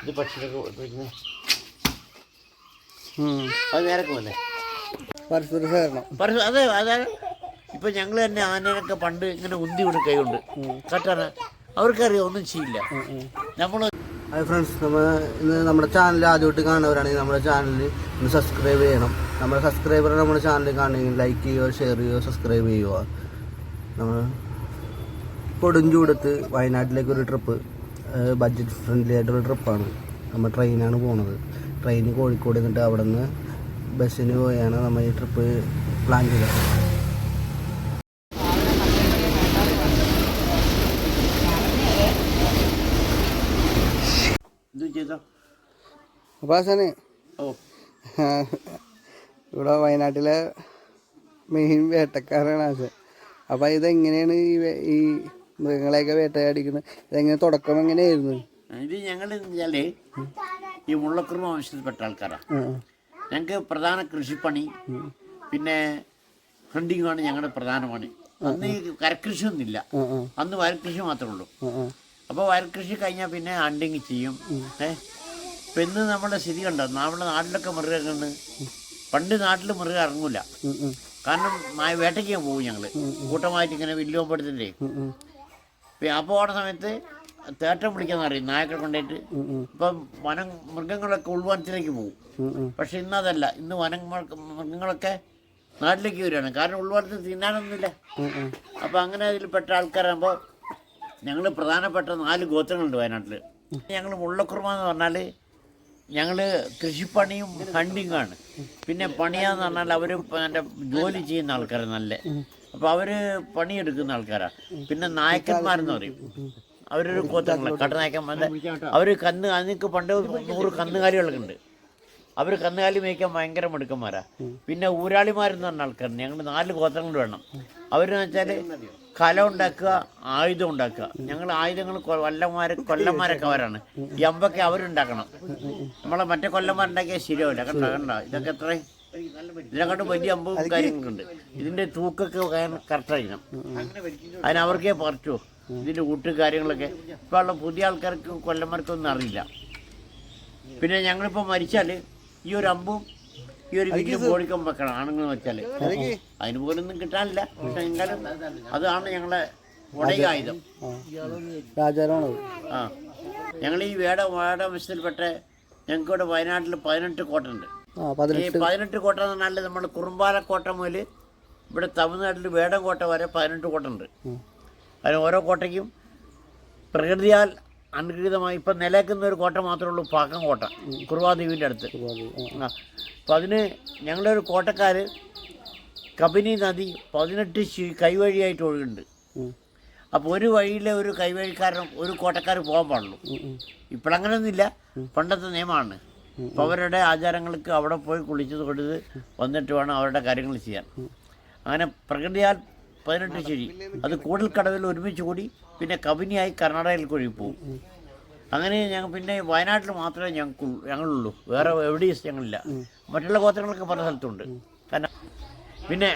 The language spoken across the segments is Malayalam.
ഇത് പക്ഷികളൊക്കെ ഉപയോഗിക്കുന്നത് അത് നേരൊക്കെ പോലെ പരസ്പര സഹകരണം. അതെ അതായത് ഇപ്പം ഞങ്ങൾ തന്നെ ആനയൊക്കെ പണ്ട് ഇങ്ങനെ ഉന്തി വിടും കൈകൊണ്ട് കട്ടാന അവർക്കറിയാം ഒന്നും ചെയ്യില്ല. നമ്മൾ ഹായ് ഫ്രണ്ട്സ്, ഇന്ന് നമ്മുടെ ചാനൽ ആദ്യമായിട്ട് കാണുന്നവരാണെങ്കിൽ നമ്മുടെ ചാനലിൽ ഒന്ന് സബ്സ്ക്രൈബ് ചെയ്യണം. നമ്മുടെ സബ്സ്ക്രൈബർ നമ്മുടെ ചാനൽ കാണുമെങ്കിൽ ലൈക്ക് ചെയ്യുക, ഷെയർ ചെയ്യുക, സബ്സ്ക്രൈബ് ചെയ്യുക. നമ്മൾ കൊടുഞ്ചൂടത്ത് വയനാട്ടിലേക്കൊരു ട്രിപ്പ്, ബഡ്ജറ്റ് ഫ്രണ്ട്ലി ആയിട്ടൊരു ട്രിപ്പാണ്. നമ്മൾ ട്രെയിനാണ് പോണത്. ട്രെയിന് കോഴിക്കോട് നിന്നിട്ട് അവിടെ നിന്ന് ബസ്സിന് പോയാണ് നമ്മൾ ഈ ട്രിപ്പ് പ്ലാൻ ചെയ്തത്. അപ്പാസനെ ഇവിടെ വയനാട്ടിലെ മെയിൻ വേട്ടക്കാരാണ് ആശ. അപ്പം ഇതെങ്ങനെയാണ് ഈ മൃഗങ്ങളെയൊക്കെ വേട്ടയാടിക്കുന്നത്? ഇതെങ്ങനെ തുടക്കം എങ്ങനെയായിരുന്നു? ഇത് ഞങ്ങൾ വെച്ചാല് ഈ മുള്ളക്കുറുമ വംശത്തിൽപ്പെട്ട ആൾക്കാരാണ്. ഞങ്ങൾക്ക് പ്രധാന കൃഷിപ്പണി പിന്നെ ഹണ്ടിങ്ങാണ് ഞങ്ങളുടെ പ്രധാന പണി. അന്ന് ഈ കരക്കൃഷിയൊന്നുമില്ല, അന്ന് വയൽകൃഷി മാത്രമേ ഉള്ളൂ. അപ്പോൾ വയൽകൃഷി കഴിഞ്ഞാൽ പിന്നെ ഹണ്ടിങ് ചെയ്യും. ഇപ്പം ഇന്ന് നമ്മുടെ സ്ഥിതി കണ്ടോ, നമ്മുടെ നാട്ടിലൊക്കെ മൃഗങ്ങളുണ്ട്. പണ്ട് നാട്ടിൽ മൃഗം ഇറങ്ങൂല, കാരണം വേട്ടയ്ക്കാൻ പോകും ഞങ്ങൾ കൂട്ടമായിട്ട് ഇങ്ങനെ വില്ലുവപ്പെടുത്തില്ലേ. അപ്പോൾ ഓണ സമയത്ത് തേട്ടം പിടിക്കാന്ന് പറയും, നായക്കളെ കൊണ്ടുപോയിട്ട്. ഇപ്പം മൃഗങ്ങളൊക്കെ ഉൾവനത്തിലേക്ക് പോകും. പക്ഷെ ഇന്നതല്ല, ഇന്ന് മൃഗങ്ങളൊക്കെ നാട്ടിലേക്ക് വരികയാണ്, കാരണം ഉൾവനത്തിൽ തിന്നാനൊന്നുമില്ല. അപ്പം അങ്ങനെ അതിൽപ്പെട്ട ആൾക്കാരാകുമ്പോൾ ഞങ്ങൾ പ്രധാനപ്പെട്ട 4 ഗോത്രങ്ങളുണ്ട് വയനാട്ടിൽ. ഞങ്ങൾ മുള്ളക്കുറുമ എന്ന് പറഞ്ഞാൽ ഞങ്ങൾ കൃഷിപ്പണിയും ഹണ്ടിങ്ങാണ്. പിന്നെ പണിയാന്ന് പറഞ്ഞാൽ അവർ എൻ്റെ ജോലി ചെയ്യുന്ന ആൾക്കാർ നല്ല, അപ്പോൾ അവർ പണിയെടുക്കുന്ന ആൾക്കാരാണ്. പിന്നെ നായക്കന്മാരെന്ന് പറയും, അവരൊരു ഗോത്രങ്ങളാണ്, കട്ടനായക്കന്മാരുടെ. അവർ അതിനൊക്കെ പണ്ട് 100 കന്നുകാലികളൊക്കെ ഉണ്ട്. അവർ കന്നുകാലി മേയ്ക്കാൻ ഭയങ്കര മിടുക്കന്മാരാണ്. പിന്നെ ഊരാളിമാരെന്ന് പറഞ്ഞ ആൾക്കാരുണ്ട്. ഞങ്ങൾ 4 ഗോത്രങ്ങൾ വേണം. അവരെന്ന് വെച്ചാൽ കല ഉണ്ടാക്കുക, ആയുധം ഉണ്ടാക്കുക. ഞങ്ങൾ ആയുധങ്ങൾ കൊല്ലന്മാരൊക്കെ അവരാണ്. ഈ അമ്പൊക്കെ അവരുണ്ടാക്കണം. നമ്മളെ മറ്റേ കൊല്ലന്മാരുണ്ടാക്കിയാൽ ശരിയാവില്ല. കണ്ടോ ഇതൊക്കെ എത്രയും ഇതിനെക്കാട്ടും വലിയ അമ്പും കാര്യങ്ങളുണ്ട്. ഇതിൻ്റെ തൂക്കൊക്കെ കറക്റ്റായിരിക്കണം, അതിനവർക്കേ പറ്റുമോ. ഇതിൻ്റെ കൂട്ട് കാര്യങ്ങളൊക്കെ ഇപ്പോൾ ഉള്ള പുതിയ ആൾക്കാർക്ക് കൊല്ലന്മാർക്കൊന്നും അറിയില്ല. പിന്നെ ഞങ്ങളിപ്പോൾ മരിച്ചാൽ ഈ ഒരു അമ്പും ഈ ഒരു വലിയ ബോഡിക്കം വെക്കണം ആണുങ്ങൾ വെച്ചാൽ. അതിന് പോലൊന്നും കിട്ടാനില്ല, പക്ഷെ എങ്കിലും അതാണ് ഞങ്ങളെ ഉടയായുധം. ആ ഞങ്ങൾ ഈ വേട വംശത്തിൽപ്പെട്ട ഞങ്ങൾക്കിവിടെ വയനാട്ടിൽ 18 കോട്ടയുണ്ട്. ഈ 18 കോട്ട എന്ന് പറഞ്ഞാൽ നമ്മൾ കുറുമ്പാലക്കോട്ട മുതൽ ഇവിടെ തമിഴ്നാട്ടിൽ വേടംകോട്ട വരെ 18 കോട്ടയുണ്ട്. അതിന് ഓരോ കോട്ടയ്ക്കും പ്രകൃതിയാൽ അനുഗ്രഹീതമായി ഇപ്പം നിലനിൽക്കുന്ന ഒരു കോട്ട മാത്രമേ ഉള്ളൂ, പാക്കം കോട്ട, കുറുവാദ്വീപിൻ്റെ അടുത്ത്. അപ്പം അതിന് ഞങ്ങളൊരു കോട്ടക്കാർ കബനി നദി 18 കൈവഴിയായിട്ട് ഒഴുകുന്നുണ്ട്. അപ്പോൾ ഒരു വഴിയിലെ ഒരു കൈവഴിക്കാരനും ഒരു കോട്ടക്കാർ പോകാൻ പാടുള്ളൂ. ഇപ്പോഴങ്ങനെയൊന്നുമില്ല, പണ്ടത്തെ നിയമമാണ്. അപ്പോൾ അവരുടെ ആചാരങ്ങൾക്ക് അവിടെ പോയി കുളിച്ചത് കൊടുത്ത് വന്നിട്ട് വേണം അവരുടെ കാര്യങ്ങൾ ചെയ്യാൻ. അങ്ങനെ പ്രകൃതിയാൽ 18 ശരി, അത് കൂടൽക്കടവിൽ ഒരുമിച്ച് കൂടി പിന്നെ കബനിയായി കർണാടകയിൽ ഒഴുകി പോകും. അങ്ങനെ ഞങ്ങൾ പിന്നെ വയനാട്ടിൽ മാത്രമേ ഞങ്ങളുള്ളൂ, വേറെ എവിടെയും ഞങ്ങളില്ല. മറ്റുള്ള ഗോത്രങ്ങളൊക്കെ പല സ്ഥലത്തുണ്ട്. കാരണം പിന്നെ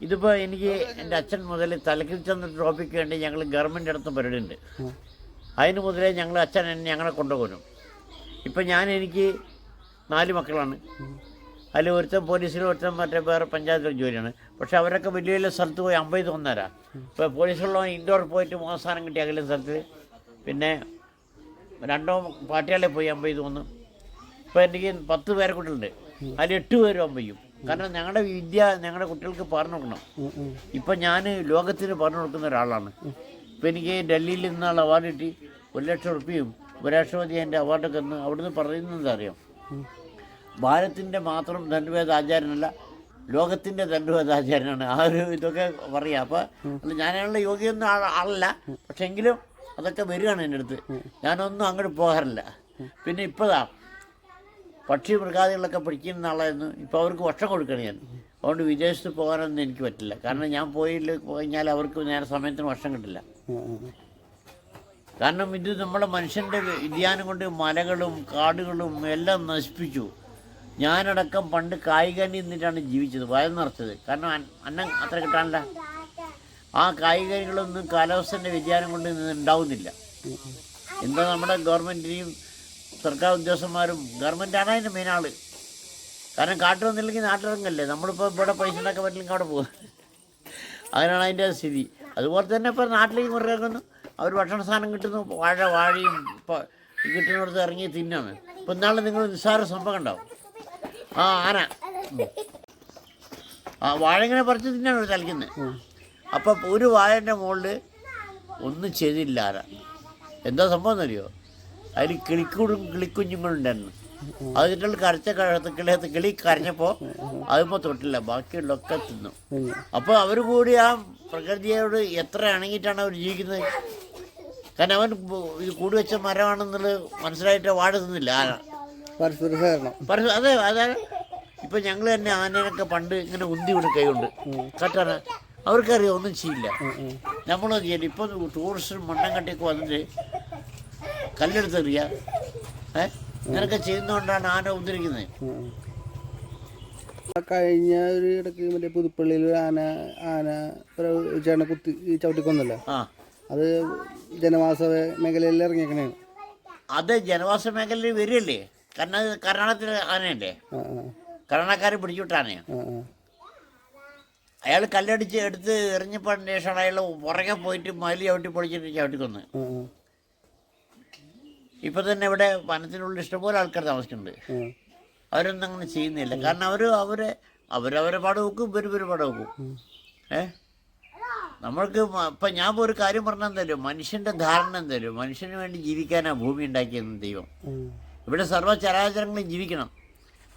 ഇതിപ്പോൾ എനിക്ക് എൻ്റെ അച്ഛൻ മുതൽ തലക്കിൽ ചന്ദ്ര ട്രോഫിക്ക് വേണ്ടി ഞങ്ങൾ ഗവൺമെൻറ് അടുത്ത് പരിപാടി ഉണ്ട്. അതിന് മുതലേ അച്ഛൻ ഞങ്ങളെ കൊണ്ടുപോകും. ഇപ്പം എനിക്ക് 4 മക്കളാണ്. അതിൽ ഒരുത്തൻ പോലീസിലും ഒരുത്തൻ മറ്റേ വേറെ പഞ്ചായത്തിലും ജോലിയാണ്. പക്ഷെ അവരൊക്കെ വലിയ വലിയ സ്ഥലത്ത് പോയി 50 തോന്നരാ. ഇപ്പോൾ പോലീസുള്ള ഇൻഡോർ പോയിട്ട് 3 സ്ഥാനം കിട്ടി അകലെ സ്ഥലത്ത്. പിന്നെ 2 പാട്ടിയാളെ പോയി 50 തോന്നും. ഇപ്പോൾ എനിക്ക് 10 പേരെ കുട്ടികളുണ്ട്, അതിൽ 8 പേരും 50. കാരണം ഞങ്ങളുടെ വിദ്യ ഞങ്ങളുടെ കുട്ടികൾക്ക് പറഞ്ഞു കൊടുക്കണം. ഇപ്പം ഞാൻ ലോകത്തിന് പറഞ്ഞു കൊടുക്കുന്ന ഒരാളാണ്. ഇപ്പം എനിക്ക് ഡൽഹിയിൽ നിന്നുള്ള അവാർഡ് കിട്ടി, 1 ലക്ഷം റുപ്യയും ഉപരാഷ്ട്രപതി എൻ്റെ അവാർഡൊക്കെ ഒന്ന് അവിടുന്ന് പറയുന്നത് അറിയാം. ഭാരതത്തിൻ്റെ മാത്രം ദണ്ഡുവേദാചാര്യനല്ല, ലോകത്തിൻ്റെ ദണ്ഡുവേദാചാര്യനാണ്. ആ ഒരു ഇതൊക്കെ പറയാം. അപ്പോൾ ഞാനുള്ള യോഗ്യൊന്നും ആളല്ല, പക്ഷെ എങ്കിലും അതൊക്കെ വരികയാണ് എൻ്റെ അടുത്ത്. ഞാനൊന്നും അങ്ങോട്ട് പോകാറില്ല. പിന്നെ ഇപ്പോഴാ പക്ഷി മൃഗാദികളൊക്കെ പഠിക്കുന്ന ആളായിരുന്നു. ഇപ്പോൾ അവർക്ക് ഭക്ഷണം കൊടുക്കണം ഞാൻ. അതുകൊണ്ട് വിദേശത്ത് പോകാനൊന്നും എനിക്ക് പറ്റില്ല, കാരണം ഞാൻ കഴിഞ്ഞാൽ അവർക്ക് നേരെ സമയത്തിന് ഭക്ഷണം കിട്ടില്ല. കാരണം ഇത് നമ്മുടെ മനുഷ്യൻ്റെ വ്യതിയാനം കൊണ്ട് മലകളും കാടുകളും എല്ലാം നശിപ്പിച്ചു. ഞാനടക്കം പണ്ട് കായികനി നിന്നിട്ടാണ് ജീവിച്ചത്, വയറ് നിറച്ചത്. കാരണം അന്നം അത്ര കിട്ടാനില്ല. ആ കായികനികളൊന്നും കാലാവസ്ഥൻ്റെ വ്യതിയാനം കൊണ്ട് ഉണ്ടാവുന്നില്ല. എന്താ നമ്മുടെ ഗവൺമെൻറ്റിനെയും സർക്കാർ ഉദ്യോഗസ്ഥന്മാരും ഗവൺമെൻറ്റാണ് അതിൻ്റെ മെയിൻ ആൾ. കാരണം കാട്ട് വന്നില്ലെങ്കിൽ നാട്ടിലിറങ്ങല്ലേ, നമ്മളിപ്പോൾ ഇവിടെ പൈസ ഉണ്ടാക്കാൻ പറ്റില്ലെങ്കിൽ അവിടെ പോകും. അങ്ങനെയാണ് അതിൻ്റെ സ്ഥിതി. അതുപോലെ തന്നെ ഇപ്പോൾ നാട്ടിലേക്ക് ഇറങ്ങുന്നു, അവർ ഭക്ഷണ സാധനം കിട്ടുന്നു, വാഴയും ഇപ്പോൾ കിട്ടുന്നിടത്ത് ഇറങ്ങി തിന്നാണ്. ഇപ്പം ഇന്നാൾ നിങ്ങൾ നിസ്സാര സംഭവം ഉണ്ടാവും, ആന വാഴ ഇങ്ങനെ പറിച്ച് തിന്നാണ് തളിക്കുന്നത്. അപ്പം ഒരു വാഴൻ്റെ മുകളിൽ ഒന്നും ചെയ്തില്ല ആന. എന്താ സംഭവം എന്നറിയോ? അതിൽ കിളിക്കുഞ്ഞുങ്ങളുണ്ടായിരുന്നു. അത് കിട്ടുള്ള കരച്ച കിളി കരഞ്ഞപ്പോൾ അതുമ്പോൾ തൊട്ടില്ല, ബാക്കിയുള്ളൊക്കെ തിന്നു. അപ്പോൾ അവർ കൂടി ആ പ്രകൃതിയോട് എത്ര ഇണങ്ങിയിട്ടാണ് അവർ ജീവിക്കുന്നത്. കാരണം അവൻ ഇത് കൂടി വെച്ച മരമാണെന്നുള്ളത് മനസ്സിലായിട്ട് വാഴ തിന്നില്ല ആന. അതെ അതാണ്. ഇപ്പം ഞങ്ങൾ തന്നെ ആനയൊക്കെ പണ്ട് ഇങ്ങനെ ഉന്തി വിടും കൈകൊണ്ട് കട്ടാന, അവർക്കറിയാം ഒന്നും ചെയ്യില്ല, നമ്മളൊന്നും ചെയ്യില്ല. ഇപ്പം ടൂറിസ്റ്റ് മണ്ണം കട്ടിയൊക്കെ വന്നിട്ട് കല്ലെടുത്തെറിയ ഇങ്ങനൊക്കെ ചെയ്യുന്നതുകൊണ്ടാണ് ആന ഉദ്ധരിക്കുന്നത്. കഴിഞ്ഞ ഒരു ഇടയ്ക്ക് മറ്റേ പുതുപ്പള്ളിയിൽ ആന ചേട്ടനെ കുത്തി ചവിട്ടിക്കൊന്നല്ലോ, അത് ജനവാസ മേഖലയിൽ ഇറങ്ങിയേക്കണേ. അത് ജനവാസ മേഖലയിൽ വരികയല്ലേ, കാരണം അത് കർണാടകത്തിലെ ആനയല്ലേ, കർണാടകക്കാർ പിടിച്ചുവിട്ട ആനയാണ്. അയാൾ കല്ലടിച്ച് എടുത്ത് എറിഞ്ഞപ്പോൾ ശേഷമാണ് അയാൾ പുറകെ പോയിട്ട് മലി ചവിട്ടി പൊളിച്ചിട്ട് ചവിട്ടിക്കൊന്ന്. ഇപ്പം തന്നെ ഇവിടെ വനത്തിനുള്ളിൽ ഇഷ്ടംപോലെ ആൾക്കാർ താമസിക്കുന്നുണ്ട്. അവരൊന്നും അങ്ങനെ ചെയ്യുന്നില്ല, കാരണം അവരവരെ പടം വെക്കും, ഇവർ പടം വെക്കും. നമ്മൾക്ക് ഇപ്പം ഞാൻ ഇപ്പോൾ ഒരു കാര്യം പറഞ്ഞാൽ തരും, മനുഷ്യൻ്റെ ധാരണ എന്തരും, മനുഷ്യന് വേണ്ടി ജീവിക്കാനാണ് ഭൂമി ഉണ്ടാക്കിയെന്ന് ദൈവം. ഇവിടെ സർവ്വചരാചരങ്ങളും ജീവിക്കണം,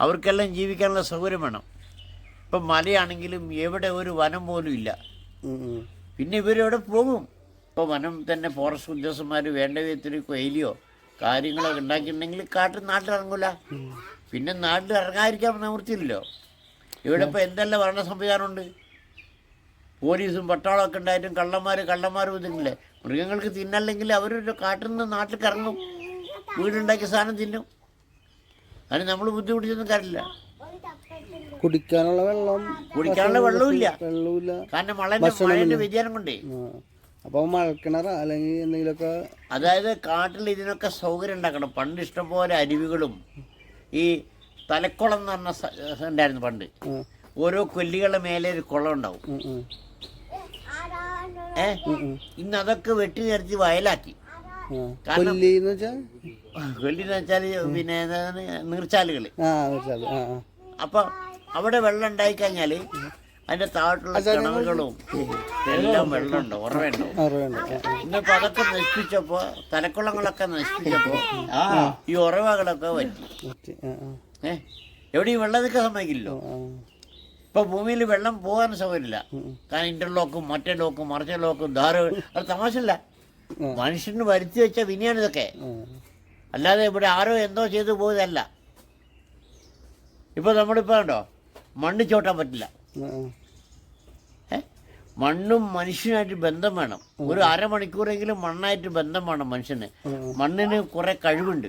അവർക്കെല്ലാം ജീവിക്കാനുള്ള സൗകര്യം വേണം. ഇപ്പം മലയാണെങ്കിലും എവിടെ ഒരു വനം പോലും ഇല്ല, പിന്നെ ഇവരെവിടെ പോകും? ഇപ്പോൾ വനം തന്നെ ഫോറസ്റ്റ് ഉദ്യോഗസ്ഥന്മാർ വേണ്ട വിധത്തിൽ കൊയിലിയോ കാര്യങ്ങളൊക്കെ ഉണ്ടാക്കിയിട്ടുണ്ടെങ്കിൽ നാട്ടിലിറങ്ങില്ല. പിന്നെ നാട്ടിൽ ഇറങ്ങാതിരിക്കാൻ നിവൃത്തിയില്ലല്ലോ. ഇവിടെ ഇപ്പോൾ എന്തെല്ലാം ഭരണ സംവിധാനമുണ്ട്, പോലീസും പട്ടാളമൊക്കെ ഉണ്ടായിട്ടും കള്ളന്മാർ ഇതില്ലേ. മൃഗങ്ങൾക്ക് തിന്നല്ലെങ്കിൽ അവർ കാട്ടിൽ നിന്ന് നാട്ടിലേക്ക് ഇറങ്ങും, വീടുണ്ടാക്കിയ സാധനം തിന്നും. അതിന് നമ്മൾ ബുദ്ധിമുട്ടിച്ചൊന്നും കാര്യമില്ല. കുടിക്കാനുള്ള വെള്ളമില്ല, കാരണം മഴയുടെ വ്യതിയാനം കൊണ്ടേ. അപ്പോൾ മഴക്കിണറ അല്ലെങ്കിൽ എന്തെങ്കിലുമൊക്കെ, അതായത് കാട്ടിൽ ഇതിനൊക്കെ സൗകര്യം ഉണ്ടാക്കണം. പണ്ട് ഇഷ്ടംപോലെ അരുവികളും ഈ തലക്കുളം എന്ന് പറഞ്ഞ ഉണ്ടായിരുന്നു പണ്ട്. ഓരോ കൊല്ലികളുടെ മേലെ ഒരു കുളം ഉണ്ടാവും. ഇന്ന് അതൊക്കെ വെട്ടി നിരത്തി വയലാക്കി. കൊല്ലിന്ന് വെച്ചാൽ പിന്നെ നീർച്ചാലുകൾ. അപ്പൊ അവിടെ വെള്ളം ഉണ്ടായി കഴിഞ്ഞാല് അതിന്റെ താഴോട്ടുള്ള കിണറുകളും എല്ലാം വെള്ളമുണ്ടോ, ഉറവുണ്ടോ. ഇന്നിപ്പോ അതൊക്കെ നശിപ്പിച്ചപ്പോ, തലക്കുളങ്ങളൊക്കെ നശിപ്പിച്ചപ്പോ ഈ ഉറവകളൊക്കെ പറ്റി. എവിടെയും വെള്ളം നിൽക്കാൻ സമ്മതിക്കില്ലല്ലോ. ഇപ്പൊ ഭൂമിയിൽ വെള്ളം പോകാൻ സൗകര്യമില്ല, കാരണം ഇന്റർലോക്കും മറ്റേ ലോക്കും മറിച്ച ലോക്കും അത് തമാശല്ല. മനുഷ്യന് വരുത്തി വെച്ച വിനിയാണ് ഇതൊക്കെ, അല്ലാതെ ഇവിടെ ആരോ എന്തോ ചെയ്തു പോയതല്ല. ഇപ്പൊ നമ്മളിപ്പോ ഉണ്ടോ മണ്ണ് ചോട്ടാൻ പറ്റില്ല. മണ്ണും മനുഷ്യനായിട്ട് ബന്ധം വേണം. ഒരു അരമണിക്കൂറെങ്കിലും മണ്ണായിട്ട് ബന്ധം വേണം മനുഷ്യന്. മണ്ണിന് കുറെ കഴിവുണ്ട്,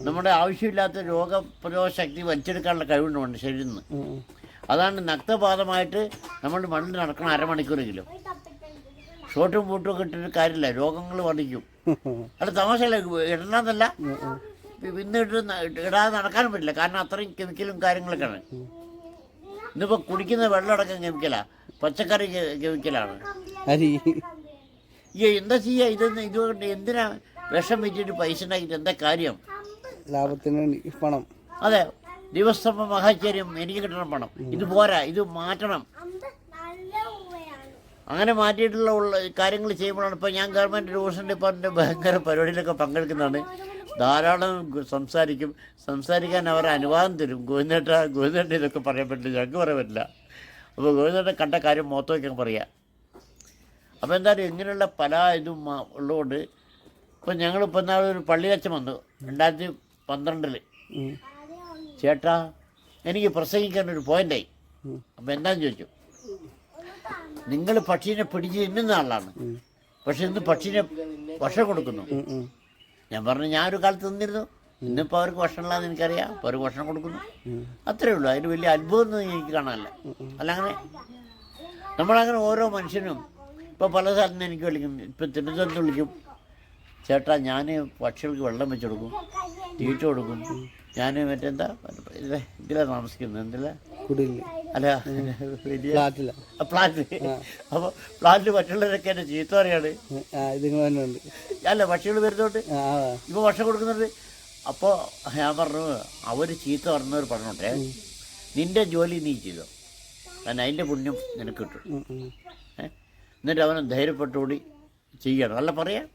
നമ്മുടെ ആവശ്യമില്ലാത്ത രോഗപ്രതിരോധ ശക്തി വലിച്ചെടുക്കാനുള്ള കഴിവുണ്ട് മണ്ണ് ശരീരത്തിൽ നിന്ന്. അതാണ് നഗ്നപാതമായിട്ട് നമ്മൾ മണ്ണിൽ നടക്കണം അരമണിക്കൂറെങ്കിലും. ഷോട്ടും ബൂട്ടും ഒക്കെ ഇട്ടിട്ട് കാര്യമില്ല, രോഗങ്ങൾ വർദ്ധിക്കും. അത് തമാശയല്ല, ഇടണമെന്നല്ല, ഇന്ന് ഇടാതെ നടക്കാനും പറ്റില്ല, കാരണം അത്രയും കെമിക്കലും കാര്യങ്ങളൊക്കെയാണ്. ഇന്നിപ്പോൾ കുടിക്കുന്ന വെള്ളം അടക്കം കെമിക്കലാണ്, പച്ചക്കറി കെമിക്കലാണ്. എന്താ ചെയ്യുക? ഇതുകൊണ്ട് എന്തിനാ വിഷം വെച്ചിട്ട് പൈസ ഉണ്ടാക്കിയിട്ട് എന്താ കാര്യം? ലാഭത്തിന് വേണ്ടി പണം. അതെ, ദിവസമ മഹാചര്യം, എനിക്ക് കിട്ടണം പണം, ഇത് പോരാ, ഇത് മാറ്റണം. അങ്ങനെ മാറ്റിയിട്ടുള്ള കാര്യങ്ങൾ ചെയ്യുമ്പോഴാണ് ഇപ്പോൾ ഞാൻ ഗവൺമെൻറ് ടൂറിസം ഡിപ്പാർട്ട്മെൻറ്റ് ഭയങ്കര പരിപാടിയിലൊക്കെ പങ്കെടുക്കുന്നതാണ്. ധാരാളം സംസാരിക്കാൻ അവർ അനുവാദം തരും. ഗോവിന്ദേട്ട ഇതൊക്കെ പറയാൻ പറ്റില്ല, ഞങ്ങൾക്ക് പറയാൻ പറ്റില്ല. അപ്പോൾ ഗോവിന്ദേട്ടൻ കണ്ട കാര്യം മൊത്തം വയ്ക്കാൻ പറയുക. അപ്പോൾ എന്തായാലും ഇങ്ങനെയുള്ള പല ഇതും ഉള്ളതുകൊണ്ട് ഇപ്പം ഞങ്ങളിപ്പോൾ എന്നാൽ ഒരു പള്ളിയച്ഛൻ വന്നു 2012. ചേട്ടാ എനിക്ക് പ്രസംഗിക്കാൻ ഒരു പോയിൻ്റായി. അപ്പോൾ എന്താണെന്ന് ചോദിച്ചു, നിങ്ങൾ പക്ഷീനെ പിടിച്ച് തിന്നുന്ന ആളാണ്, പക്ഷെ ഇന്ന് പക്ഷീനെ ഭക്ഷണം കൊടുക്കുന്നു. ഞാൻ പറഞ്ഞു, ഞാനൊരു കാലത്ത് തിന്നിരുന്നു, ഇന്നിപ്പോൾ അവർക്ക് ഭക്ഷണമില്ലാന്ന് എനിക്കറിയാം, അപ്പോൾ അവർക്ക് ഭക്ഷണം കൊടുക്കുന്നു, അത്രയേ ഉള്ളൂ. അതിന് വലിയ അത്ഭുതമൊന്നും എനിക്ക് കാണാനില്ല. അല്ല, അങ്ങനെ നമ്മളങ്ങനെ ഓരോ മനുഷ്യനും ഇപ്പോൾ പല സ്ഥലത്ത് നിന്ന് എനിക്ക് വിളിക്കും. ഇപ്പം തിരുവനന്തപുരത്ത് വിളിക്കും, ചേട്ടാ ഞാൻ പക്ഷികൾക്ക് വെള്ളം വെച്ച് കൊടുക്കും, തീറ്റ കൊടുക്കും. ഞാൻ മറ്റെന്താ ഇതിലാണ് താമസിക്കുന്നത്, എന്തില്ല കുടിയില്ല അല്ല വലിയ ഫ്ലാറ്റില്ല ഫ്ലാറ്റ്. അപ്പോൾ ഫ്ലാറ്റിൽ മറ്റുള്ളവരൊക്കെ എന്നെ ചീത്ത പറയാണ്. ഇതിങ്ങൾ തന്നെ ഉണ്ട്. അല്ല പക്ഷികൾ വരുന്നോട്ട് ഇപ്പോൾ ഭക്ഷണം കൊടുക്കുന്നുണ്ട്. അപ്പോൾ ഞാൻ പറഞ്ഞു, അവർ ചീത്ത പറഞ്ഞവർ പറഞ്ഞോട്ടെ, നിൻ്റെ ജോലി നീ ചെയ്തോ, കാരണം അതിൻ്റെ പുണ്യം നിനക്ക് കിട്ടും. എന്നിട്ട് അവനെ ധൈര്യപ്പെട്ടുകൂടി ചെയ്യണം, അല്ല പറയാം.